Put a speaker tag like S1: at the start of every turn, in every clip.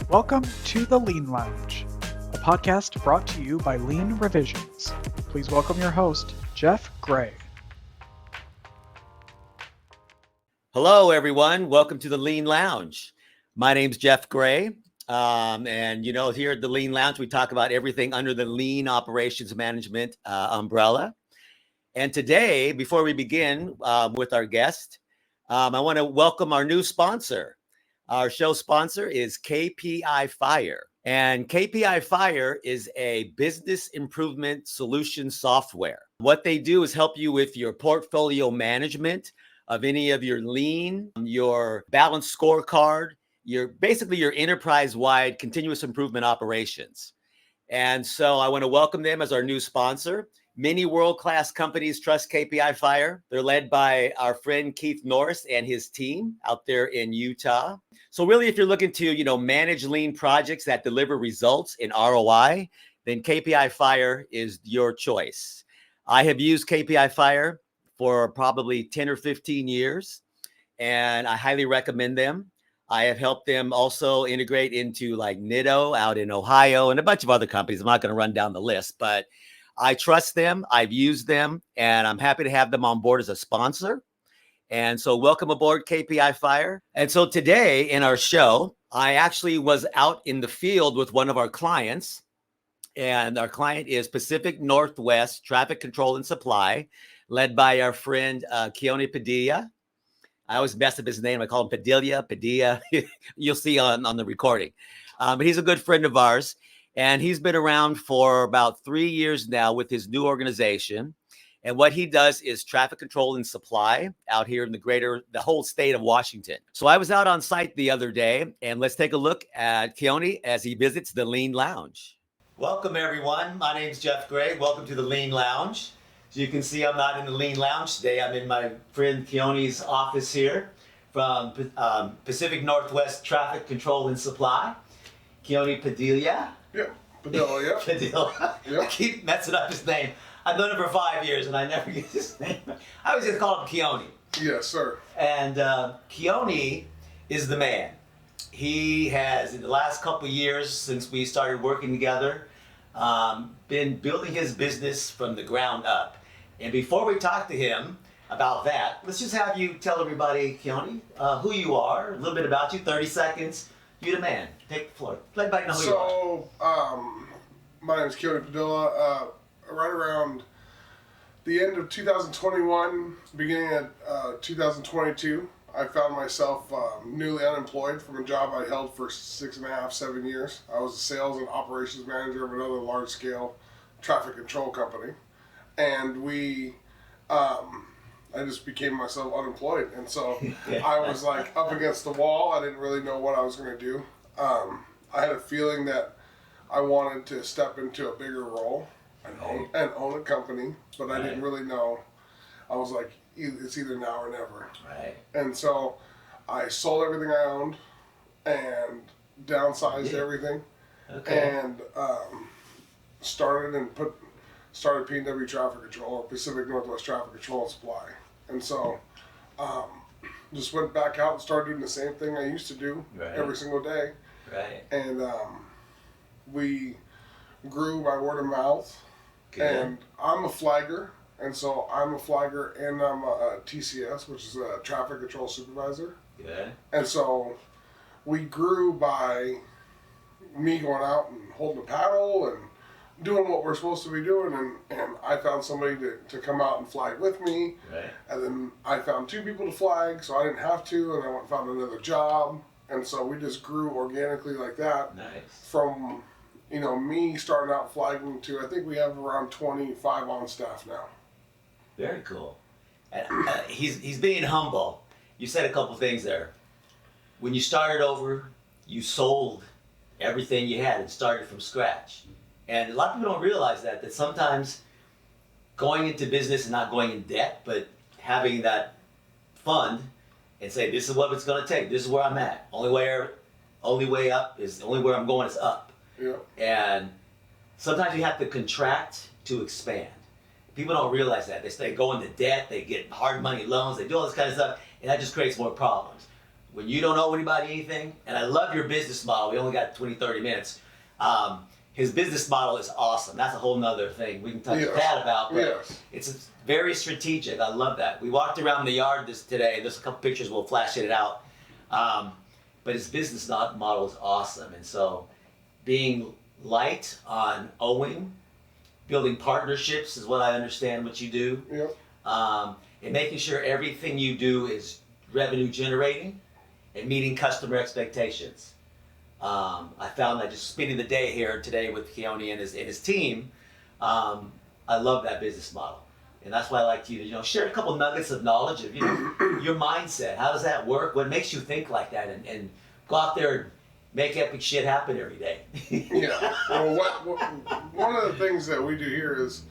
S1: Welcome to the Lean Lounge, a podcast brought to you by Lean Revisions. Please welcome your host, Jeff Gray.
S2: Hello, everyone. Welcome to the Lean Lounge. My name's Jeff Gray. And here at the Lean Lounge, we talk about everything under the Lean Operations Management umbrella. And today, before we begin with our guest, I want to welcome our new sponsor. Our show sponsor is KPI Fire. And KPI Fire is a business improvement solution software. What they do is help you with your portfolio management of any of your lean, your balanced scorecard, your enterprise-wide continuous improvement operations. And so I want to welcome them as our new sponsor. Many world-class companies trust KPI Fire. They're led by our friend Keith Norris and his team out there in Utah. So really, if you're looking to, manage lean projects that deliver results in ROI, then KPI Fire is your choice. I have used KPI Fire for probably 10 or 15 years, and I highly recommend them. I have helped them also integrate into like Nitto out in Ohio and a bunch of other companies. I'm not going to run down the list, but I trust them. I've used them, and I'm happy to have them on board as a sponsor. And so welcome aboard KPI Fire. And so today in our show, I actually was out in the field with one of our clients, and our client is Pacific Northwest Traffic Control and Supply, led by our friend Keone Padilla. I always mess up his name. I call him Padilla. You'll see on the recording. But he's a good friend of ours, and he's been around for about 3 years now with his new organization. And what he does is traffic control and supply out here in the whole state of Washington. So I was out on site the other day, and let's take a look at Keone as he visits the Lean Lounge. Welcome, everyone. My name's Jeff Gray. Welcome to the Lean Lounge. As you can see, I'm not in the Lean Lounge today. I'm in my friend Keone's office here from Pacific Northwest Traffic Control and Supply. Keone Padilla.
S3: Yeah, Padilla, yeah.
S2: Padilla.
S3: Yep.
S2: I keep messing up his name. I've known him for 5 years, and I never get his name. I always just call him Keone.
S3: Yes, sir.
S2: And Keone is the man. He has, in the last couple of years since we started working together, been building his business from the ground up. And before we talk to him about that, let's just have you tell everybody, Keone, who you are, a little bit about you, 30 seconds. You the man. Take the floor. Let everybody know who you are.
S3: My name is Keone Padilla. Right around the end of 2021, beginning of 2022, I found myself newly unemployed from a job I held for 6.5, 7 years. I was a sales and operations manager of another large-scale traffic control company. And I just became myself unemployed. And so I was like up against the wall. I didn't really know what I was going to do. I had a feeling that I wanted to step into a bigger role and own a company, but I didn't really know. I was like, it's either now or never.
S2: Right.
S3: And so I sold everything I owned and downsized everything.
S2: Okay.
S3: And started P&W Traffic Control, or Pacific Northwest Traffic Control and Supply. And so just went back out and started doing the same thing I used to do every single day.
S2: Right.
S3: And we grew by word of mouth.
S2: Good.
S3: And I'm a flagger, and so I'm a flagger and I'm a TCS, which is a traffic control supervisor.
S2: Good.
S3: And so we grew by me going out and holding a paddle and doing what we're supposed to be doing, and I found somebody to come out and flag with me.
S2: Right.
S3: And then I found 2 people to flag, so I didn't have to, and I went and found another job. And so we just grew organically like that.
S2: Nice.
S3: From me starting out flagging to, I think we have around 25 on staff now.
S2: Very cool. He's being humble. You said a couple things there. When you started over, you sold everything you had and started from scratch. And a lot of people don't realize that sometimes going into business and not going in debt, but having that fund and say, this is what it's going to take. This is where I'm at. Only way up is, only where I'm going is up.
S3: Yeah.
S2: And sometimes you have to contract to expand. People don't realize that. They go into debt, they get hard money loans, they do all this kind of stuff, and that just creates more problems. when you don't owe anybody anything, and I love your business model. We only got 20, 30 minutes. His business model is awesome. That's a whole nother thing we can talk to Pat about, but it's very strategic. I love that. We walked around the yard today. There's a couple pictures. We'll flash it out. But his business model is awesome. And so being light on owing, building partnerships is what I understand what you do.
S3: Yep.
S2: And making sure everything you do is revenue generating and meeting customer expectations. I found that just spending the day here today with Keone and his team, I love that business model. And that's why I like you to, share a couple nuggets of knowledge of, your mindset. How does that work? What makes you think like that? And go out there and make epic shit happen every day.
S3: Yeah. Well, one of the things that we do here is,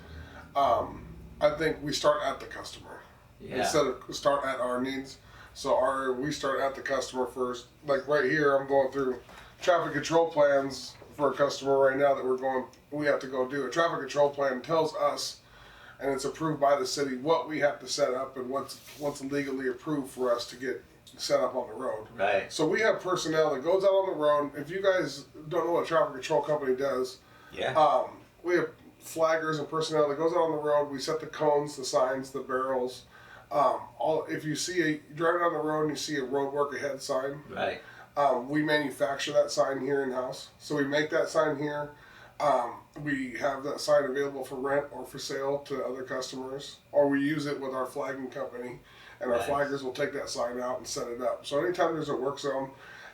S3: I think we start at the customer instead of start at our needs. So we start at the customer first. Like right here, I'm going through traffic control plans for a customer right now that we have to go do. A traffic control plan tells us, and it's approved by the city, what we have to set up and what's legally approved for us to get set up on the road.
S2: Right.
S3: So we have personnel that goes out on the road. If you guys don't know what a traffic control company does, we have flaggers and personnel that goes out on the road. We set the cones, the signs, the barrels. If you see driving down the road and you see a road work ahead sign,
S2: right.
S3: We manufacture that sign here in-house. So we make that sign here. We have that sign available for rent or for sale to other customers, or we use it with our flagging company, and our flaggers will take that sign out and set it up. So anytime there's a work zone,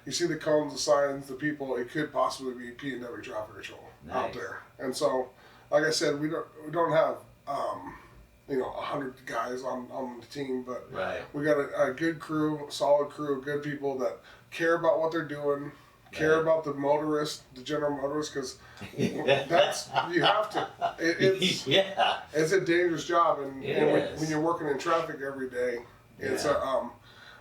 S3: you see the cones, the signs, the people, it could possibly be P&W traffic control out there. And so, like I said, we don't have 100 guys on the team, but we got a good crew, solid crew, good people that care about what they're doing, care about the motorist, the general motorist, because that's, you have to. It's a dangerous job, and when you're working in traffic every day, it's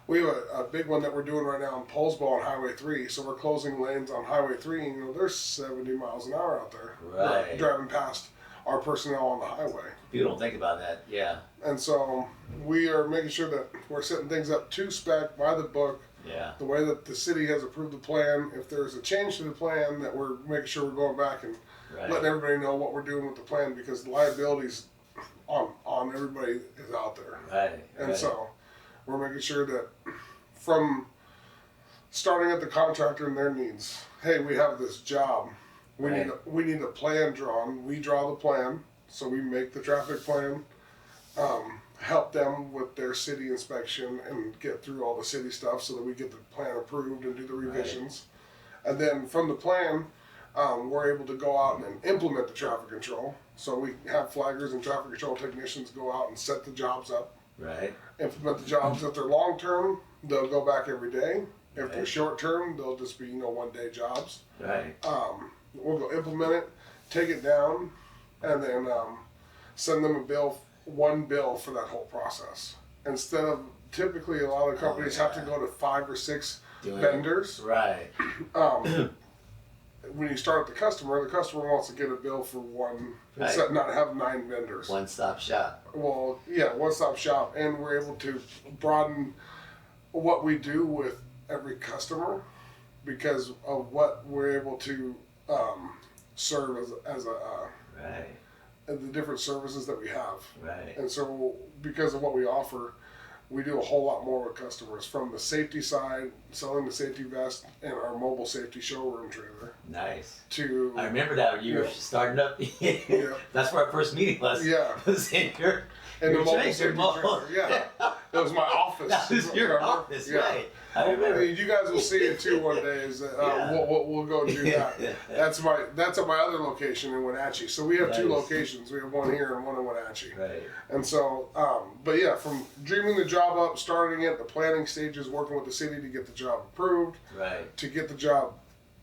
S3: we have a big one that we're doing right now in Polesbo on Highway 3. So we're closing lanes on Highway 3, and there's 70 miles an hour out there driving past our personnel on the highway.
S2: People don't think about that,
S3: And so we are making sure that we're setting things up to spec, by the book, the way that the city has approved the plan. If there's a change to the plan, that we're making sure we're going back and letting everybody know what we're doing with the plan, because the liabilities on everybody is out there. And so we're making sure that from starting at the contractor and their needs, hey, we have this job. We need a plan drawn. We draw the plan, so we make the traffic plan, help them with their city inspection and get through all the city stuff so that we get the plan approved and do the revisions. And then from the plan, we're able to go out and implement the traffic control. So we have flaggers and traffic control technicians go out and set the jobs up. Implement the jobs. If they're long term, they'll go back every day. If they're short term, they'll just be 1 day jobs. We'll go implement it, take it down, and then send them one bill for that whole process. Instead of, typically a lot of companies have to go to 5 or 6 vendors. When you start at the customer wants to get a bill for one, instead of not have 9 vendors.
S2: One-stop shop.
S3: Well, one-stop shop, and we're able to broaden what we do with every customer because of what we're able to serve as and the different services that we have. And so because of what we offer, we do a whole lot more with customers, from the safety side, selling the safety vest and our mobile safety showroom trailer. To
S2: I remember that when you were starting up. That's where our first meeting was. Was in your
S3: the mobile safety trailer. That was my office.
S2: That was your office, right? I remember.
S3: You guys will see it too one day. Is that we'll go do that. That's at my other location in Wenatchee. So we have 2 locations. We have one here and one in Wenatchee. And so, but from dreaming the job up, starting it, the planning stages, working with the city to get the job approved, to get the job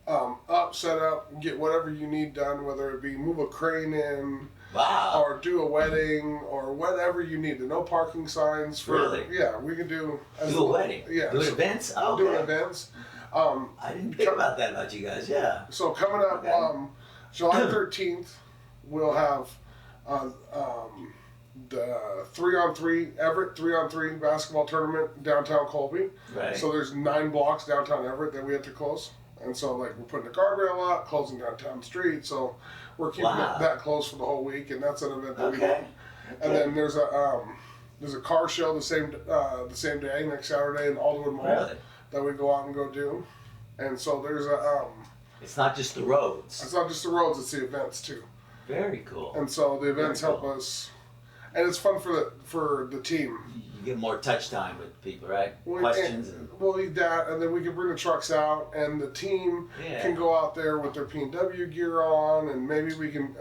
S3: up, set up, get whatever you need done, whether it be move a crane in. Or do a wedding, or whatever you need. No parking signs for. We can do.
S2: Do a wedding. Do events.
S3: Doing events.
S2: I didn't think about that about you guys.
S3: So coming up, July 13th, we'll have the 3-on-3 Everett 3-on-3 basketball tournament downtown Colby.
S2: Right.
S3: So there's 9 blocks downtown Everett that we have to close, and so like we're putting a guardrail up, closing downtown street. So we're keeping that closed for the whole week, and that's an event that we do. And then there's a car show the same day next Saturday in Alderwood Mall that we go out and go do. And so there's
S2: it's not just the roads.
S3: It's not just the roads; it's the events too.
S2: Very cool.
S3: And so the events help us, and it's fun for the team.
S2: You get more touch time with people, right? Questions and
S3: we'll need that, and then we can bring the trucks out, and the team can go out there with their P&W gear on, and maybe we can.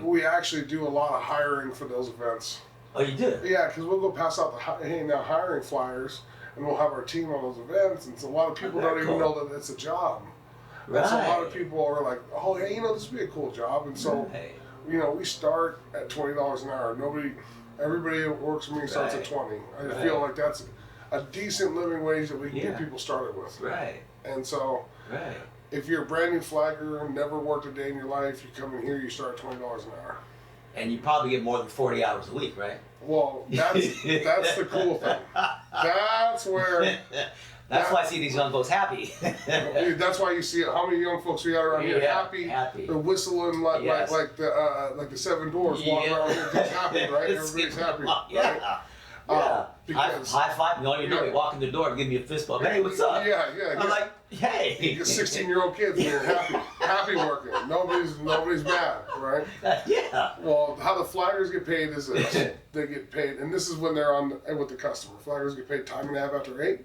S3: We actually do a lot of hiring for those events.
S2: Oh, you do?
S3: Yeah, because we'll go pass out the hiring flyers, and we'll have our team on those events, and so a lot of people don't even know that it's a job. Right. And so a lot of people are like, oh, hey, this would be a cool job, and so we start at $20 an hour. Everybody that works for me starts at $20. I feel like that's a decent living wage that we can get people started with.
S2: Right.
S3: And so, if you're a brand new flagger, never worked a day in your life, you come in here, you start at $20 an hour.
S2: And you probably get more than 40 hours a week, right?
S3: Well, that's the cool thing. That's where.
S2: That's why I see these young folks happy.
S3: That's why you see how many young folks we got around here happy. They're whistling like the Seven Doors walking around here just happy, right? Everybody's happy. Right?
S2: Because high five, all you know, you walk in the door and give me a fist bump. Hey, what's up? I'm like, hey.
S3: You get 16-year-old kids and they're happy working. Nobody's mad, right? Well, how the flaggers get paid is they get paid, and this is when they're on with the customer. Flaggers get paid time and a half after 8.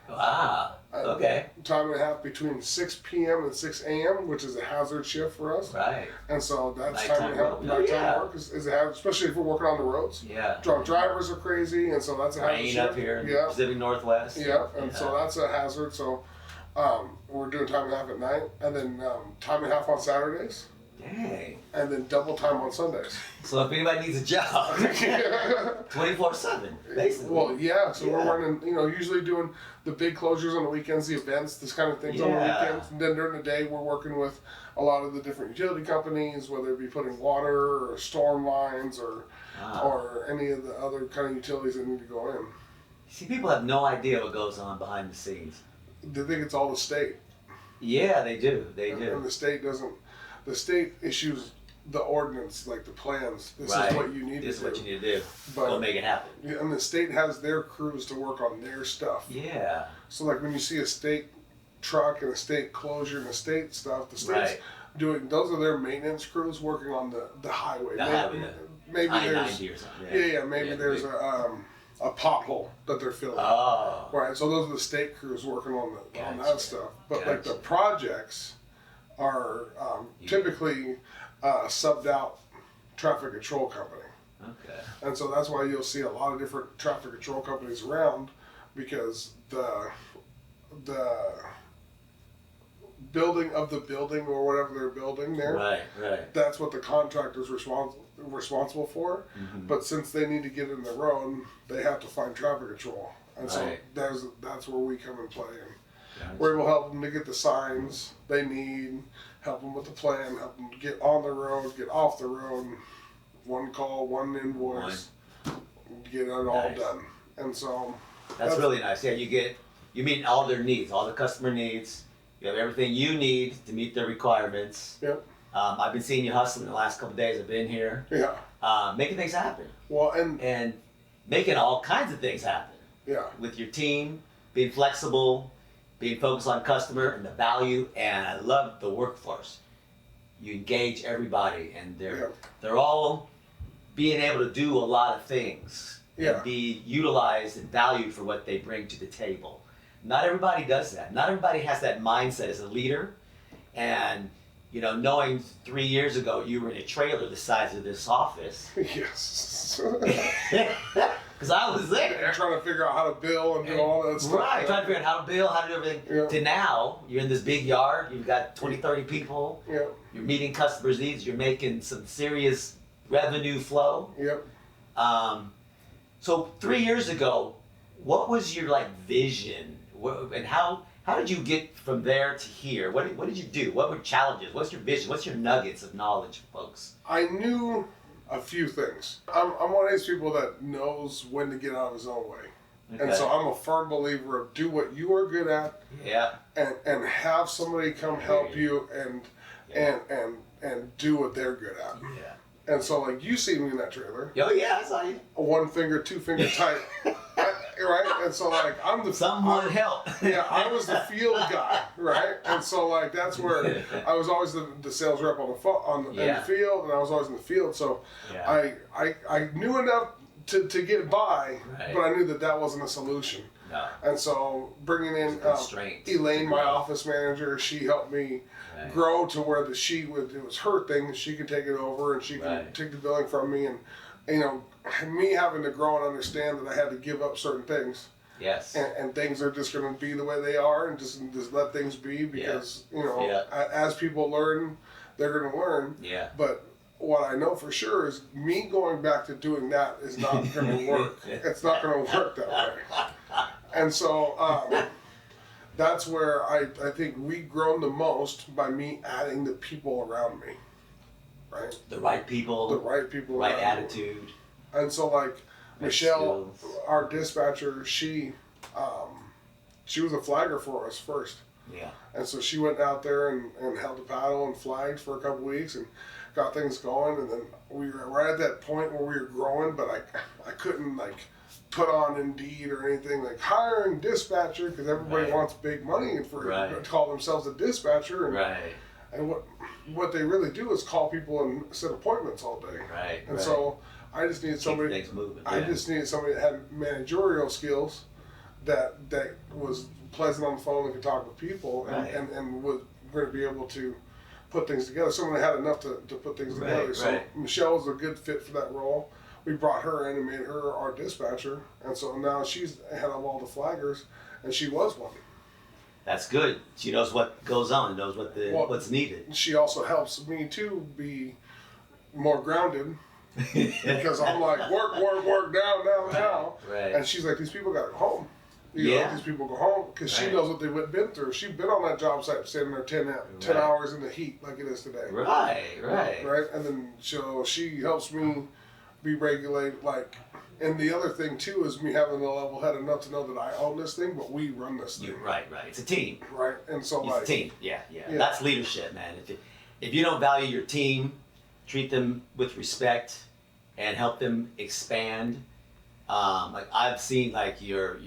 S2: Wow. Okay.
S3: Time and a half between 6 p.m. and 6 a.m., which is a hazard shift for us.
S2: Right.
S3: And so that's time and a half. Nighttime work is a hazard, especially if we're working on the roads.
S2: Yeah.
S3: Drunk drivers are crazy, and so that's a hazard
S2: shift.
S3: shift.
S2: Up here in the Pacific Northwest.
S3: Yeah, and so that's a hazard. So we're doing time and a half at night, and then time and a half on Saturdays.
S2: Dang.
S3: And then double time on Sundays.
S2: So if anybody needs a job, 24/7, basically.
S3: Well, so we're running, usually doing the big closures on the weekends, the events, this kind of things on the weekends. And then during the day, we're working with a lot of the different utility companies, whether it be putting water or storm lines or any of the other kind of utilities that need to go in.
S2: See, people have no idea what goes on behind the scenes.
S3: They think it's all the state.
S2: Yeah, they do. They do.
S3: And the state doesn't. The state issues the ordinance, like the plans. This is what you need to do.
S2: This is what you need to do. We'll make it happen.
S3: Yeah, and the state has their crews to work on their stuff.
S2: Yeah.
S3: So like when you see a state truck and a state closure and a state stuff, the state's doing, those are their maintenance crews working on the highway. Maybe there's or something. Maybe there's a pothole that they're filling.
S2: Oh.
S3: Right. So those are the state crews working on that stuff. But like the projects are typically subbed out traffic control company.
S2: Okay.
S3: And so that's why you'll see a lot of different traffic control companies around, because the building of the building or whatever they're building there.
S2: Right.
S3: That's what the contractor's responsible for. Mm-hmm. But since they need to get in the road, they have to find traffic control. And so that's where we come and play in. We're able to help them to get the signs they need, help them with the plan, help them get on the road, get off the road, one call, one invoice, get it all done. And so
S2: that's really nice. Yeah, you meet all their needs, all the customer needs. You have everything you need to meet their requirements.
S3: Yep.
S2: I've been seeing you hustling the last couple of days I've been here.
S3: Yeah.
S2: Making things happen.
S3: Well,
S2: and making all kinds of things happen.
S3: Yeah.
S2: With your team, being flexible, being focused on customer and the value, and I love the workforce. You engage everybody, and they're all being able to do a lot of things and be utilized and valued for what they bring to the table. Not everybody does that. Not everybody has that mindset as a leader, and knowing 3 years ago you were in a trailer the size of this office.
S3: Yes.
S2: Because I was there.
S3: Trying to figure out how to bill and do all that stuff.
S2: Right, trying to figure out how to bill, how to do everything. Yeah. To now, you're in this big yard, you've got 20, 30 people.
S3: Yeah.
S2: You're meeting customers' needs, you're making some serious revenue flow.
S3: Yep.
S2: So 3 years ago, what was your vision? And how did you get from there to here? What did you do? What were challenges? What's your vision? What's your nuggets of knowledge, folks?
S3: I knew a few things. I'm one of these people that knows when to get out of his own way.
S2: Okay.
S3: And so I'm a firm believer of do what you are good at, and have somebody come help you and do what they're good at.
S2: Yeah.
S3: And so like you see me in that trailer.
S2: Oh yeah, I saw you.
S3: A 1 finger, 2 finger type. Right? And so like I'm the
S2: someone help.
S3: Yeah, I was the field guy, right? And so like that's where I was always the sales rep on in the field, and I was always in the field. So I knew enough to get by, but I knew that wasn't a solution.
S2: No.
S3: And so bringing in Elaine, my office manager, she helped me grow to where it was her thing. She could take it over, and she could take the billing from me, and me having to grow and understand that I had to give up certain things.
S2: Yes.
S3: And things are just going to be the way they are, and just let things be, because as people learn, they're going to learn.
S2: Yeah.
S3: But what I know for sure is me going back to doing that is not going to work. It's not going to work that way. And so that's where I think we've grown the most by me adding the people around me. Right?
S2: The right people. Right attitude.
S3: And so like Michelle, our dispatcher, she was a flagger for us first.
S2: Yeah. And
S3: so she went out there and held the paddle and flagged for a couple weeks and got things going, and then we were right at that point where we were growing, but I couldn't like put on Indeed or anything like hiring dispatcher, because everybody wants big money to call themselves a dispatcher, and what they really do is call people and set appointments all day. So I just needed somebody.
S2: Keep things moving.
S3: I just needed somebody that had managerial skills, that was pleasant on the phone and could talk with people, and was going to be able to put things together. Someone that had enough to put things together. So Michelle was a good fit for that role. We brought her in and made her our dispatcher, and so now she's head of all the flaggers, and she was one.
S2: That's good. She knows what goes on, knows what's needed.
S3: She also helps me too be more grounded, because I'm like work down, and she's like, these people gotta go home. Let these people go home, because she knows what they've been through. She's been on that job site standing there 10 hours in the heat like it is today. Right. And then she helps me be regulated. Like, and the other thing too is me having a level head enough to know that I own this thing, but we run this thing.
S2: Right. It's a team.
S3: Right. And so
S2: it's a team. Yeah. That's leadership, man. If you don't value your team, treat them with respect, and help them expand. Like I've seen, like your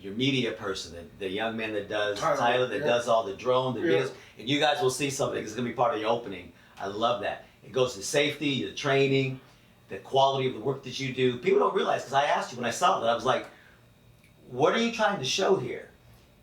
S2: media person, the young man that does Tyler that does all the drone, the videos, and you guys will see something. It's gonna be part of the opening. I love that. It goes to safety, the training, the quality of the work that you do. People don't realize, because I asked you when I saw that, I was like, what are you trying to show here?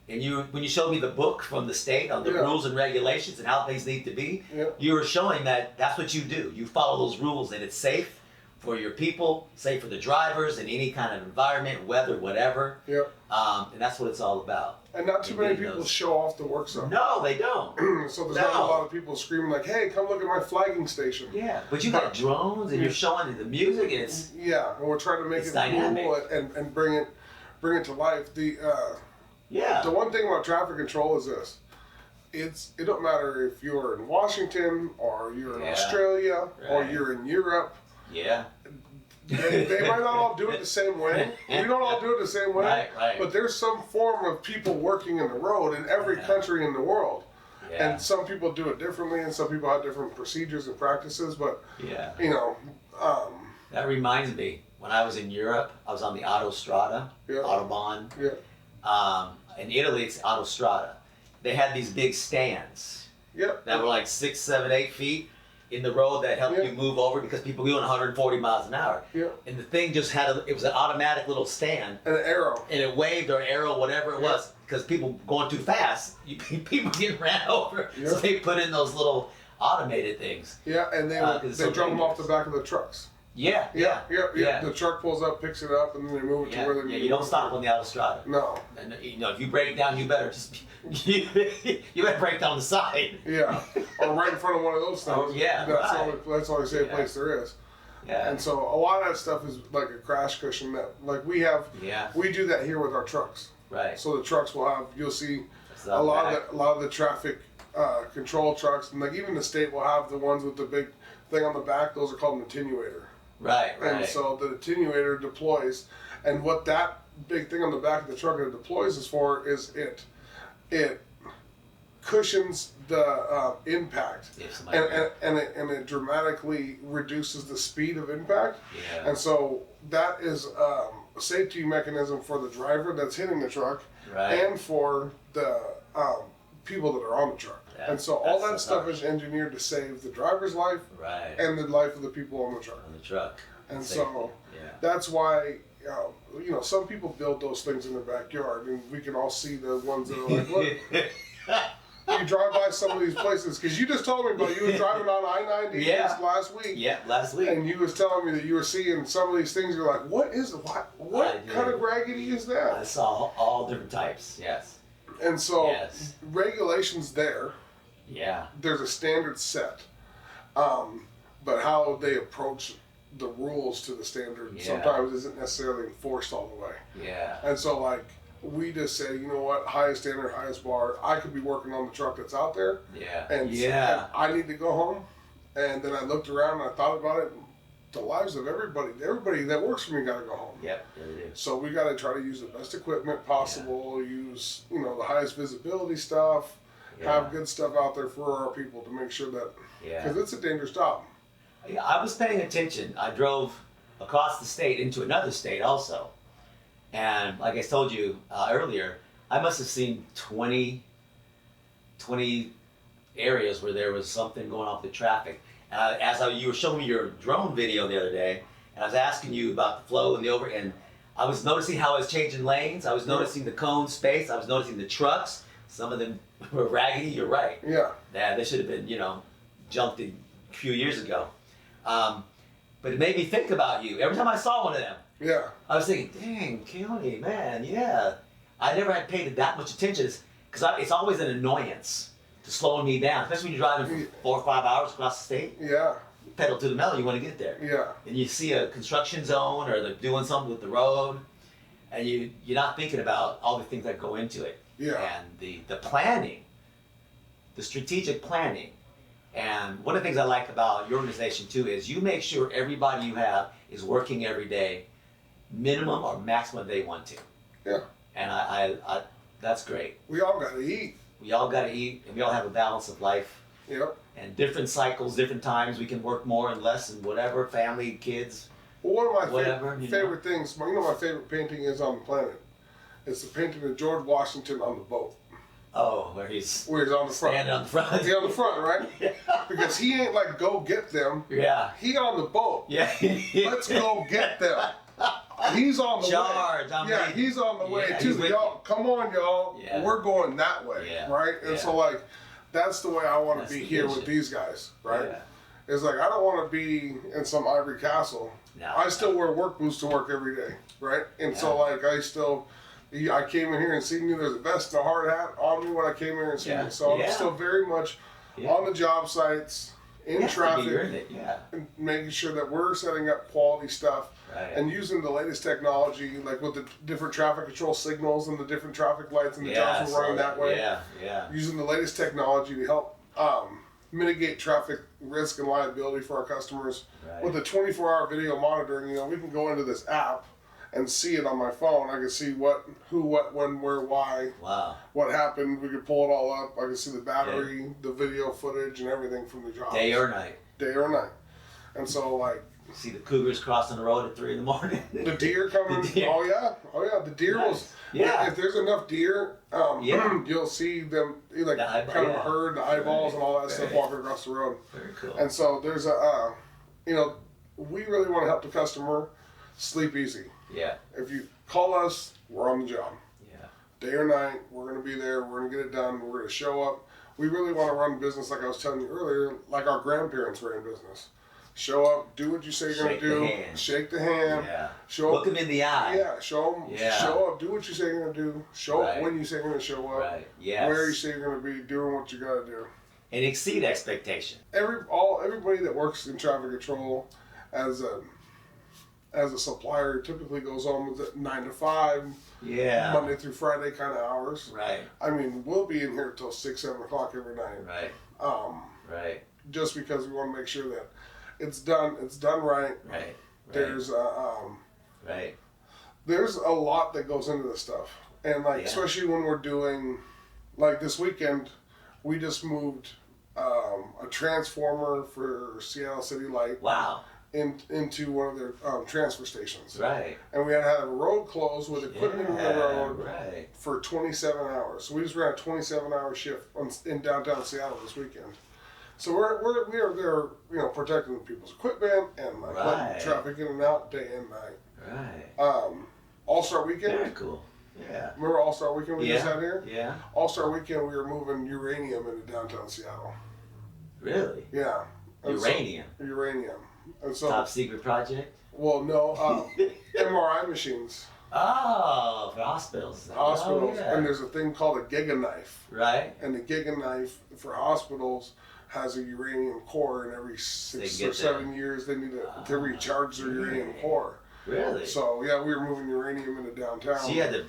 S2: And when you showed me the book from the state on the rules and regulations and how things need to be, you were showing that that's what you do. You follow those rules, and it's safe for your people, safe for the drivers in any kind of environment, weather, whatever. And that's what it's all about.
S3: And not too many people show off the work zone.
S2: No, they don't.
S3: So there's not a lot of people screaming like, hey, come look at my flagging station.
S2: Yeah, but you got drones, and you're showing the music, and it's...
S3: Yeah, and we're trying to make it dynamic. Cool and bring it to life. The one thing about traffic control is this. It don't matter if you're in Washington, or you're in Australia, or you're in Europe.
S2: Yeah.
S3: They might not all do it the same way. We don't all do it the same way. But there's some form of people working in the road in every country in the world. And some people do it differently, and some people have different procedures and practices. But,
S2: that reminds me, when I was in Europe, I was on the Autostrada, Autobahn. In Italy, it's Autostrada. They had these big stands that were like 6, 7, 8 feet in the road that helped you move over, because people going 140 miles an hour. And the thing just it was an automatic little stand.
S3: And an arrow.
S2: And it waved, or arrow, whatever it was, because people going too fast, people getting ran over. So they put in those little automated things.
S3: And they drop them off the back of the trucks. The truck pulls up, picks it up, and then they move it to where they need
S2: you don't stop on the Autostrada.
S3: No.
S2: And if you break down, you better you better break down the side.
S3: Or right in front of one of those things. That's the only safe place there is. And so a lot of that stuff is like a crash cushion that like we have. We do that here with our trucks. So the trucks will have, you'll see a lot of the traffic control trucks, and like even the state will have the ones with the big thing on the back. Those are called an attenuator.
S2: Right.
S3: And so the attenuator deploys, and what that big thing on the back of the truck that it deploys is for is it cushions the impact, and it dramatically reduces the speed of impact.
S2: Yeah.
S3: And so that is a safety mechanism for the driver that's hitting the truck, and for the people that are on the truck. And so all that stuff is engineered to save the driver's life, and the life of the people on the truck. And so that's why, you know, some people build those things in their backyard, and we can all see the ones that are like, what? You drive by some of these places, because you just told me about you were driving on I-90 last week.
S2: Yeah, last week.
S3: And you was telling me that you were seeing some of these things. You're like, what is it? What kind of raggedy is that?
S2: I saw all different types. Yes.
S3: And so regulations there.
S2: Yeah.
S3: There's a standard set, but how they approach the rules to the standard sometimes isn't necessarily enforced all the way.
S2: Yeah.
S3: And so like, we just say, you know what, highest standard, highest bar. I could be working on the truck that's out there.
S2: Yeah.
S3: And I need to go home. And then I looked around and I thought about it. The lives of everybody that works for me got to go home.
S2: Yep, it is.
S3: So we got to try to use the best equipment possible. Use, you know, the highest visibility stuff. Have good stuff out there for our people to make sure that, because it's a dangerous job.
S2: I was paying attention. I drove across the state into another state also. And like I told you earlier, I must have seen 20 areas where there was something going on with the traffic. You were showing me your drone video the other day, and I was asking you about the flow and and I was noticing how I was changing lanes. I was noticing the cone space. I was noticing the trucks. Some of them were raggedy. You're right.
S3: Yeah.
S2: Yeah, they should have been, jumped a few years ago. But it made me think about you. Every time I saw one of them, I was thinking, dang, Keone, man, I never had paid that much attention, because it's always an annoyance to slowing me down, especially when you're driving for 4 or 5 hours across the state.
S3: Yeah.
S2: Pedal to the metal, you want to get there.
S3: Yeah.
S2: And you see a construction zone, or they're doing something with the road, and you're not thinking about all the things that go into it.
S3: Yeah.
S2: And the planning, the strategic planning. And one of the things I like about your organization too is you make sure everybody you have is working every day, minimum or maximum they want to.
S3: Yeah.
S2: And I that's great.
S3: We all got to eat.
S2: We all got to eat, and we all have a balance of life.
S3: Yep.
S2: And different cycles, different times. We can work more and less, and whatever. Family, kids.
S3: Well, one of my
S2: things.
S3: favorite things. My favorite painting is on the planet. It's the painting of George Washington on the boat.
S2: Oh, where he's
S3: on the front.
S2: Standing on the front.
S3: He's on the front, right? Yeah. Because he ain't like, go get them.
S2: Yeah.
S3: He on the boat.
S2: Yeah.
S3: Let's go get them. He's on the way. He's on the way too. Y'all, come on, y'all. Yeah. We're going that way, right? And so like, that's the way I want to be here with these guys, right? Yeah. It's like, I don't want to be in some ivory castle. No. I still wear work boots to work every day, right? And so like, I came in here and seen you. There's a vest and a hard hat on me when I came here and seen you. So I'm still very much on the job sites, in traffic, and making sure that we're setting up quality stuff and using the latest technology, like with the different traffic control signals and the different traffic lights and the jobs we're running that way. Using the latest technology to help mitigate traffic risk and liability for our customers. With the 24-hour video monitoring, we can go into this app and see it on my phone. I can see who, what, when, where, why.
S2: Wow.
S3: What happened. We could pull it all up. I can see the battery, the video footage, and everything from the job.
S2: Day or night.
S3: Day or night. And so, like...
S2: See the cougars crossing the road at 3 in the morning.
S3: The deer coming. The deer. Oh, yeah. The deer was...
S2: Yeah.
S3: If there's enough deer, you'll see them, kind of herd, the eyeballs, and all that stuff walking across the road.
S2: Very cool.
S3: And so there's we really want to help the customer sleep easy.
S2: Yeah.
S3: If you call us, we're on the job.
S2: Yeah.
S3: Day or night, we're going to be there. We're going to get it done. We're going to show up. We really want to run business, like I was telling you earlier, like our grandparents ran business. Show up, do what you say you're going to do. Shake the hand.
S2: Yeah.
S3: Look
S2: them in the eye.
S3: Yeah. Show them. Yeah. Show up. Do what you say you're going to do. Show up when you say you're going to show up.
S2: Right. Yes.
S3: Where you say you're going to be, doing what you got to do.
S2: And exceed expectation.
S3: Everybody that works in traffic control as a supplier typically goes home at 9 to 5, Monday through Friday kind of hours.
S2: Right.
S3: I mean, we'll be in here till 6, 7 o'clock every night.
S2: Right.
S3: Just because we want to make sure that it's done right.
S2: Right.
S3: There's
S2: right.
S3: there's a lot that goes into this stuff, and like especially when we're doing, like this weekend, we just moved a transformer for Seattle City Light.
S2: Wow.
S3: Into one of their transfer stations.
S2: Right.
S3: And we had to have a road closed with equipment in the road
S2: right.
S3: for 27 hours. So we just ran a 27-hour shift in downtown Seattle this weekend. So we are there, you know, protecting people's equipment and like letting traffic in and out day and night.
S2: Right.
S3: All-Star Weekend.
S2: Very cool. Yeah.
S3: Remember All-Star Weekend we just had here?
S2: Yeah.
S3: All-Star Weekend we were moving uranium into downtown Seattle.
S2: Really?
S3: Yeah. And
S2: uranium.
S3: Uranium. And so,
S2: top secret project?
S3: Well, no, MRI machines.
S2: Oh, for hospitals.
S3: Hospitals.
S2: Oh, yeah.
S3: And there's a thing called a giga-knife.
S2: Right.
S3: And the giga-knife for hospitals has a uranium core, and every 6 or 7 years they need to recharge their uranium core.
S2: Really?
S3: So, yeah, we were moving uranium into downtown.
S2: So you had to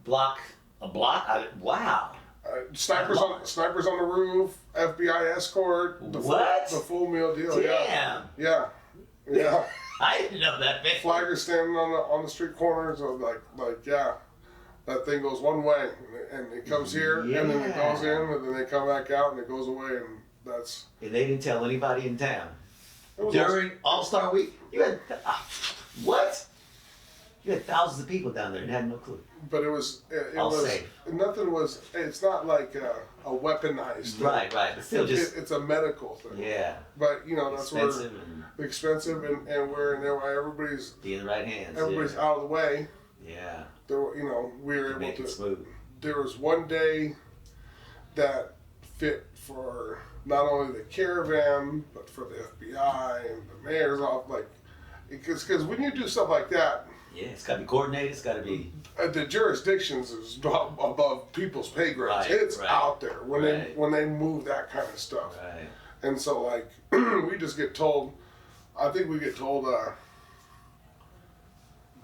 S2: block a block? Wow.
S3: Snipers on the roof, FBI escort, the full meal deal.
S2: Damn.
S3: Yeah. Yeah.
S2: I didn't know that. Man.
S3: Flaggers standing on the street corners of like yeah, that thing goes one way and it comes here and then it goes in and then they come back out and it goes away and that's.
S2: And they didn't tell anybody in town during All-Star Week. You had what? You had thousands of people down there and had no clue.
S3: But it was
S2: safe.
S3: Nothing was. It's not like a weaponized thing.
S2: Right, but still just
S3: it's a medical thing.
S2: Yeah.
S3: But you know that's
S2: expensive
S3: and we're in there where everybody's
S2: be in the right hands.
S3: Everybody's out of the way.
S2: Yeah.
S3: There, you know, we were able
S2: make
S3: to.
S2: It smooth.
S3: There was one day that fit for not only the caravan but for the FBI and the mayor's office, like because when you do stuff like that.
S2: Yeah, it's got to be coordinated. It's got to be.
S3: The jurisdictions is above people's pay grades. It's out there when they move that kind of stuff.
S2: Right.
S3: And so like we just get told. I think we get told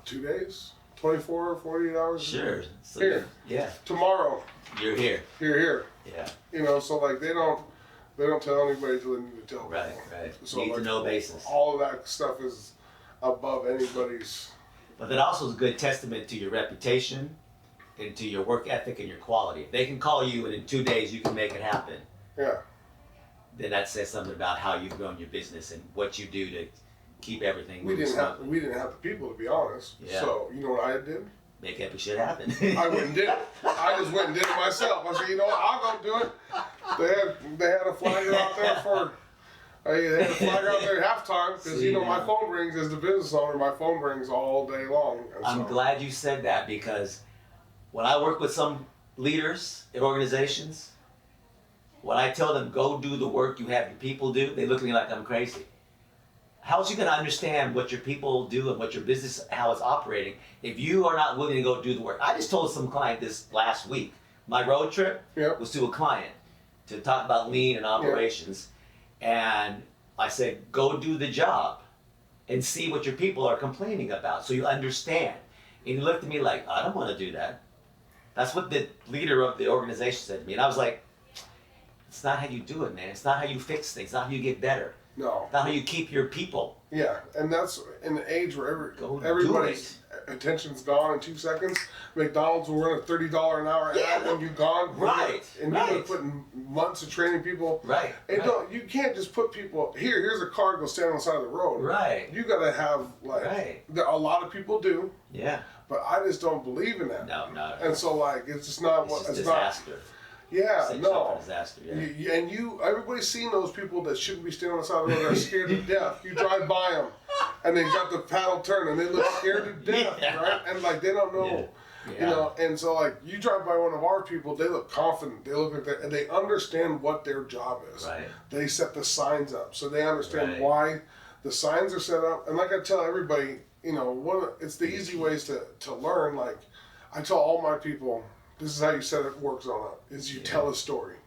S3: 2 days, 24, 48 hours.
S2: Sure. So
S3: here.
S2: Yeah.
S3: Tomorrow.
S2: You're here.
S3: Here.
S2: Yeah.
S3: You know, so like they don't tell anybody till they need to tell.
S2: Right.
S3: people.
S2: Right.
S3: So
S2: Need
S3: like,
S2: to know basis.
S3: All of that stuff is above anybody's.
S2: But that also is a good testament to your reputation and to your work ethic and your quality. If they can call you and in 2 days you can make it happen,
S3: Yeah.
S2: then that says something about how you've grown your business and what you do to keep everything
S3: We
S2: moving
S3: didn't have the people, to be honest.
S2: Yeah.
S3: So you know what I did?
S2: Make epic shit happen.
S3: I went and did it. I just went and did it myself. I said, you know what? I'll go do it. They had a flagger out there for. They had a flagger out there at halftime because you know my phone rings as the business owner. My phone rings all day long. And
S2: I'm glad you said that because when I work with some leaders in organizations, when I tell them go do the work you have your people do, they look at me like I'm crazy. How is you going to understand what your people do and what your business, how it's operating, if you are not willing to go do the work? I just told some client this last week. My road trip was to a client to talk about lean and operations. And I said, go do the job and see what your people are complaining about so you understand. And he looked at me like, I don't want to do that. That's what the leader of the organization said to me. And I was like, it's not how you do it, man. It's not how you fix things. It's not how you get better.
S3: No.
S2: It's not how you keep your people.
S3: Yeah, and that's in the age where everybody's attention's gone in 2 seconds. McDonald's will run a $30 an hour ad when you're gone.
S2: Right.
S3: And you're going to put months of training people.
S2: Right.
S3: And you can't just put people here's a car, go stand on the side of the road.
S2: Right.
S3: You got to have a lot of people do.
S2: Yeah.
S3: But I just don't believe in that.
S2: No.
S3: And so like it's just not what
S2: it's disaster.
S3: Not. Yeah, no.
S2: Disaster,
S3: And everybody's seen those people that shouldn't be standing on the side of the road that are scared to death. You drive by them, and they got the paddle turn, and they look scared to death, right? And like they don't know, you know. And so like you drive by one of our people, they look confident. They look like and they understand what their job is.
S2: Right.
S3: They set the signs up, so they understand why the signs are set up. And like I tell everybody, you know, it's the easy ways to learn. Like I tell all my people. This is how you set it works on it, is you tell a story.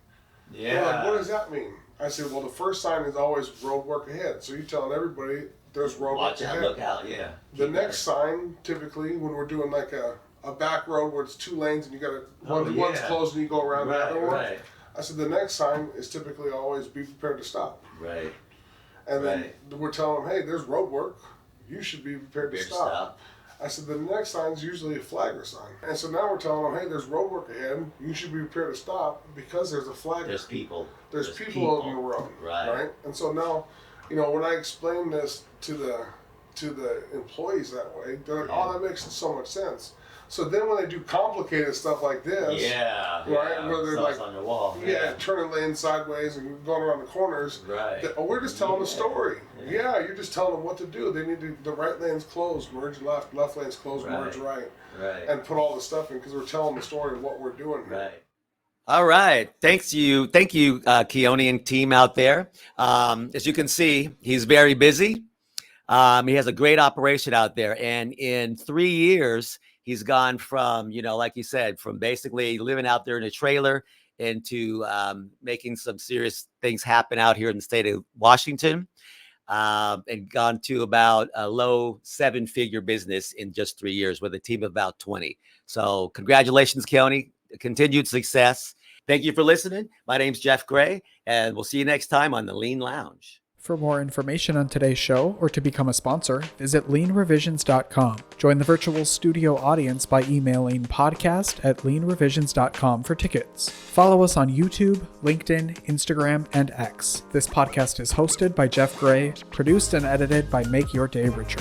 S2: Yeah.
S3: They're like, what does that mean? I said, well, the first sign is always road work ahead. So you're telling everybody there's road work ahead.
S2: Watch out, look out, yeah.
S3: The next sign, typically, when we're doing like a back road where it's 2 lanes and you got to, one's closed and you go around the other one.
S2: Right.
S3: I said, the next sign is typically always be prepared to stop.
S2: Right.
S3: And then we're telling them, hey, there's road work. you should be prepared to stop. I said, the next sign is usually a flagger sign. And so now we're telling them, hey, there's road work ahead. You should be prepared to stop because there's a flagger.
S2: There's people.
S3: There's people on the road. Right. And so now, when I explain this to the employees that way, they're like, oh, that makes so much sense. So then when they do complicated stuff like this, where they're like
S2: on the wall,
S3: turning lanes sideways and going around the corners, we're just telling the story. You're just telling them what to do. They need to, the right lane's closed, merge left lane's closed, merge right, and put all the stuff in because we're telling the story of what we're doing here.
S2: Right. All right. Thank you, Keone and team out there. As you can see, he's very busy. He has a great operation out there, and in 3 years, he's gone from, like you said, from basically living out there in a trailer into making some serious things happen out here in the state of Washington, and gone to about a low 7-figure business in just 3 years with a team of about 20. So congratulations, Keone. Continued success. Thank you for listening. My name's Jeff Gray, and we'll see you next time on the Lean Lounge.
S1: For more information on today's show or to become a sponsor, visit leanrevisions.com. Join the virtual studio audience by emailing podcast@leanrevisions.com for tickets. Follow us on YouTube, LinkedIn, Instagram, and X. This podcast is hosted by Jeff Gray, produced and edited by Make Your Day Richer.